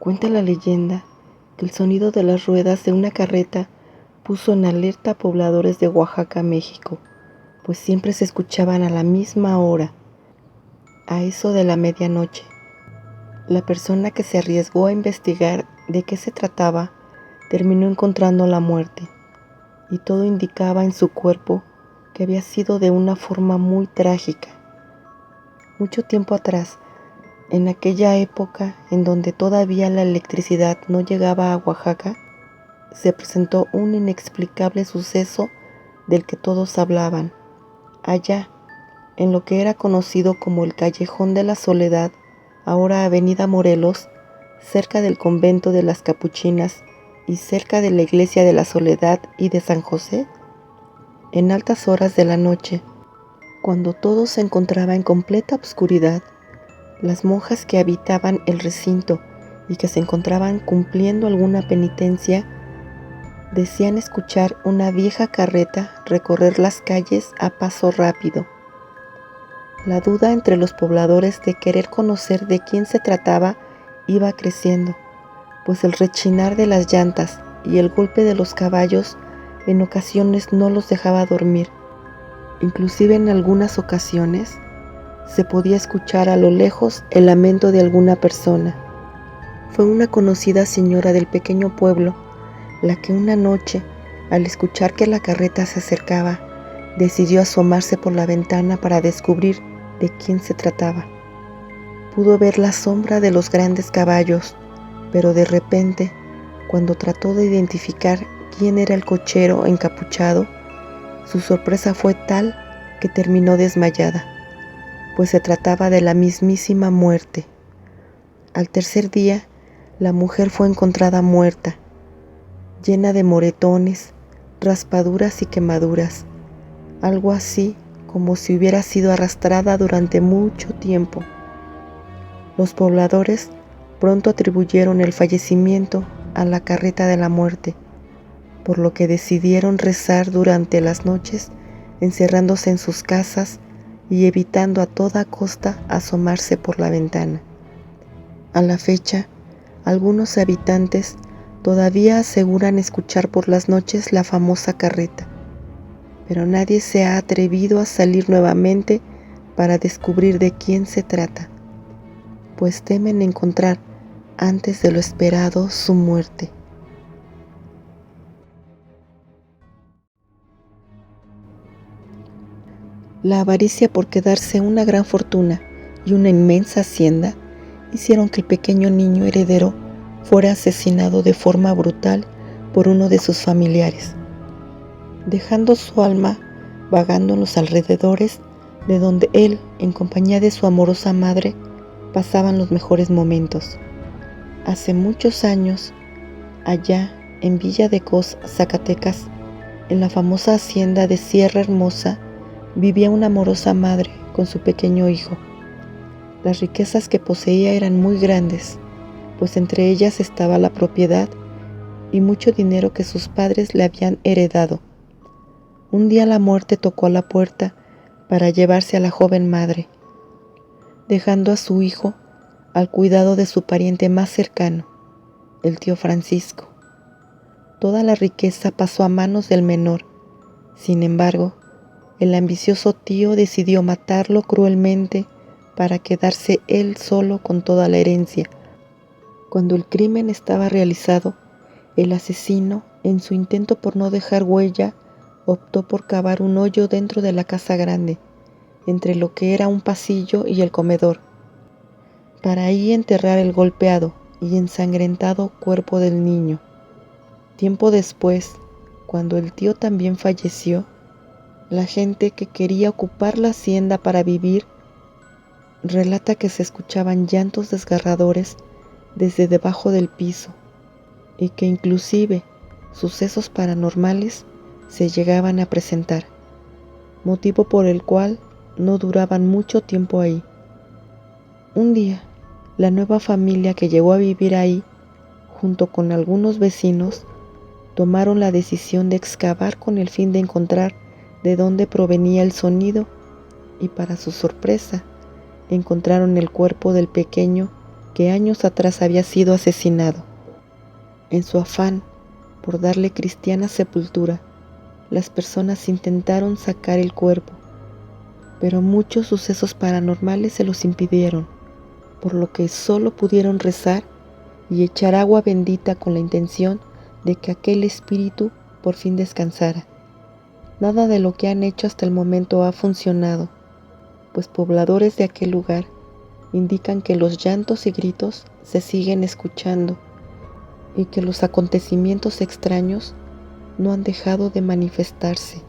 Cuenta la leyenda que el sonido de las ruedas de una carreta puso en alerta a pobladores de Oaxaca, México, pues siempre se escuchaban a la misma hora, a eso de la medianoche. La persona que se arriesgó a investigar de qué se trataba terminó encontrando la muerte, y todo indicaba en su cuerpo que había sido de una forma muy trágica. Mucho tiempo atrás, en aquella época en donde todavía la electricidad no llegaba a Oaxaca, se presentó un inexplicable suceso del que todos hablaban. Allá, en lo que era conocido como el Callejón de la Soledad, ahora Avenida Morelos, cerca del convento de las Capuchinas y cerca de la iglesia de la Soledad y de San José, en altas horas de la noche, cuando todo se encontraba en completa oscuridad, las monjas que habitaban el recinto y que se encontraban cumpliendo alguna penitencia, decían escuchar una vieja carreta recorrer las calles a paso rápido. La duda entre los pobladores de querer conocer de quién se trataba iba creciendo, pues el rechinar de las llantas y el golpe de los caballos en ocasiones no los dejaba dormir. Inclusive en algunas ocasiones se podía escuchar a lo lejos el lamento de alguna persona. Fue una conocida señora del pequeño pueblo la que una noche, al escuchar que la carreta se acercaba, decidió asomarse por la ventana para descubrir de quién se trataba. Pudo ver la sombra de los grandes caballos, pero de repente, cuando trató de identificar quién era el cochero encapuchado, su sorpresa fue tal que terminó desmayada, pues se trataba de la mismísima muerte. Al tercer día, la mujer fue encontrada muerta, llena de moretones, raspaduras y quemaduras, algo así como si hubiera sido arrastrada durante mucho tiempo. Los pobladores pronto atribuyeron el fallecimiento a la carreta de la muerte, por lo que decidieron rezar durante las noches, encerrándose en sus casas y evitando a toda costa asomarse por la ventana. A la fecha, algunos habitantes todavía aseguran escuchar por las noches la famosa carreta, pero nadie se ha atrevido a salir nuevamente para descubrir de quién se trata, pues temen encontrar antes de lo esperado su muerte. La avaricia por quedarse una gran fortuna y una inmensa hacienda hicieron que el pequeño niño heredero fuera asesinado de forma brutal por uno de sus familiares, dejando su alma vagando en los alrededores de donde él, en compañía de su amorosa madre, pasaban los mejores momentos. Hace muchos años, allá en Villa de Cos, Zacatecas, en la famosa hacienda de Sierra Hermosa, vivía una amorosa madre con su pequeño hijo. Las riquezas que poseía eran muy grandes, pues entre ellas estaba la propiedad y mucho dinero que sus padres le habían heredado. Un día la muerte tocó a la puerta para llevarse a la joven madre, dejando a su hijo al cuidado de su pariente más cercano, el tío Francisco. Toda la riqueza pasó a manos del menor. Sin embargo, el ambicioso tío decidió matarlo cruelmente para quedarse él solo con toda la herencia. Cuando el crimen estaba realizado, el asesino, en su intento por no dejar huella, optó por cavar un hoyo dentro de la casa grande, entre lo que era un pasillo y el comedor, para ahí enterrar el golpeado y ensangrentado cuerpo del niño. Tiempo después, cuando el tío también falleció, la gente que quería ocupar la hacienda para vivir relata que se escuchaban llantos desgarradores desde debajo del piso y que inclusive sucesos paranormales se llegaban a presentar, motivo por el cual no duraban mucho tiempo ahí. Un día, la nueva familia que llegó a vivir ahí, junto con algunos vecinos, tomaron la decisión de excavar con el fin de encontrar de dónde provenía el sonido y, para su sorpresa, encontraron el cuerpo del pequeño que años atrás había sido asesinado. En su afán por darle cristiana sepultura, las personas intentaron sacar el cuerpo, pero muchos sucesos paranormales se los impidieron, por lo que solo pudieron rezar y echar agua bendita con la intención de que aquel espíritu por fin descansara. Nada de lo que han hecho hasta el momento ha funcionado, pues pobladores de aquel lugar indican que los llantos y gritos se siguen escuchando y que los acontecimientos extraños no han dejado de manifestarse.